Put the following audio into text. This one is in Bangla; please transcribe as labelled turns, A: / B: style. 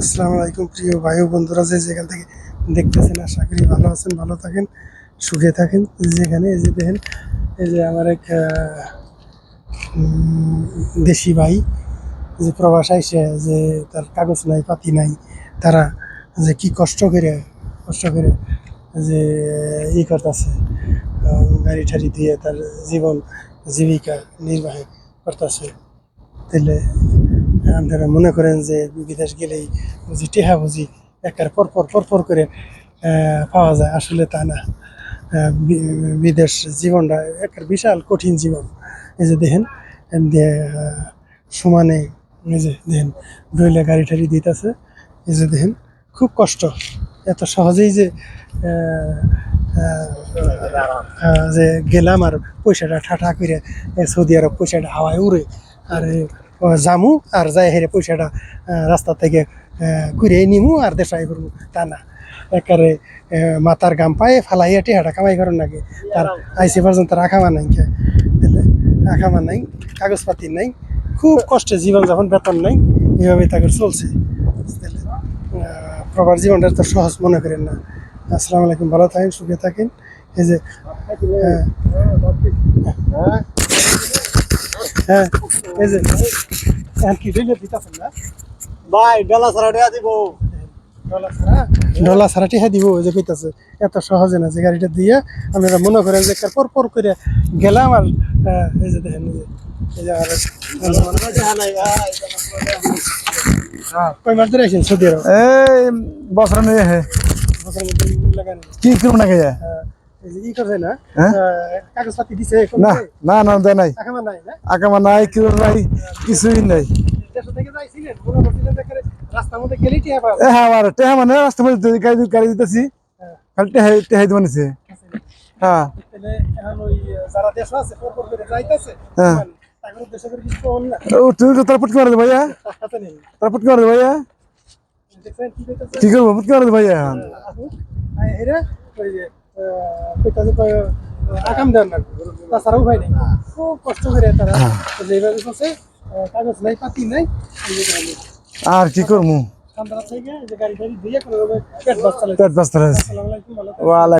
A: আসসালামু আলাইকুম প্রিয় ভাই ও বন্ধুরা, যে যেখান থেকে দেখতেছেন আশা করি ভালো আছেন, ভালো থাকেন, সুখে থাকেন। যেখানে এই যে দেখেন, এই যে আমার এক দেশি ভাই যে প্রবাস আইসে, যে তার কাগজ নাই পাতি নাই, তারা যে কি কষ্ট করে যে করতেছে, গাড়ি ঠাড়ি দিয়ে তার জীবন জীবিকা নির্বাহ করতেছে। তাহলে আপনারা মনে করেন যে বিদেশ গেলেই বুঝি টেহা বুঝি একের পর করে পাওয়া যায়, আসলে তা না। বিদেশ জীবনটা একটা বিশাল কঠিন জীবন। এই যে দেখেন, সমানে এই যে দেখেন ডইলে গাড়ি টাড়ি দিতেছে। এই যে দেখেন খুব কষ্ট, এত সহজেই যে যে গেলাম আর পয়সাটা ঠাঠা করে সৌদি আরব পয়সাটা হাওয়ায় উড়ে, আর জামু আর যাই হেরে পয়সাটা রাস্তা থেকে ঘুরে নিমু আর দেশাই করবো, তা না। একেবারে মাথার গাম পায়ে ফালাইয়া টেহাটা কামাই করেন নাকি, তার আইসি পর্যন্ত রাখামা নাই, রাখামা নাই, কাগজপাতি নাই, খুব কষ্টে জীবন যখন বেতন নাই, এভাবে তাকে চলছে। প্রবার জীবনটা তো সহজ মনে করেন না। আসসালামু আলাইকুম, ভালো থাকেন, সুখে থাকেন। এই যে হ্যাঁ, এই যে এখন কি ডেলে দিতেছেন না
B: ভাই ডলা ছাড়া দিব।
A: ডলা ছাড়া টিহা দিব, ওই যে কইতাছে এত সহজে না যে গাড়িটা দিয়ে আপনারা মনে করেন যে পর করে গেলাম আর এই যে দেখেন, এই যে আর কয় মাস ধরে আছেন সৌদি আরব?
B: এই বছর নিয়ে হে
A: বছরের মধ্যে লাগানি
B: কি করব না কে
A: এই যে ই করছে না,
B: হ্যাঁ?
A: কাগজপাতি দিছে
B: না না না দেয় নাই,
A: টাকা নাই না,
B: আকামা নাই, কি নাই, কিছুই নাই।
A: দেশ থেকে যাইছিলেন মনে করছিলেন যে রাস্তার মধ্যে গেলেই টিহা পাওয়া
B: এ হ্যাঁ, আমার টেহা মানে রাস্তা মধ্যে গাড়ি দিতেছি, খালি টেহাই দিব নিছে। হ্যাঁ
A: তাহলে এখন ওই যারা দেশ আছে পর করে যাইতেছে,
B: হ্যাঁ,
A: তাদের দেশে করে কিছু পাওয়া না,
B: ও তুই তো তার পুটকি মারে দে ভাইয়া,
A: হাতে নেই।
B: তার পুটকি মারে দে ভাইয়া,
A: দেখছেন কি কইতাছে?
B: কি করবো পুটকি মারে দে ভাইয়া।
A: এরা ওই যে কইতাছে আকাম দেন না, তাছাড়া উপায় নেই, খুব কষ্ট করে তারা যেভাবে চলছে, কাগজ নাই পাতি নাই,
B: আর কি করবো,
A: ঠান্ডা থেকে যে গাড়ি টাড়ি দিয়ে কোনো পেট বাচ্চা
B: পেট বাঁচতে
A: আসসালামু আলাইকুম, ভালো থাকবেন।
B: ওয়ালাইকুম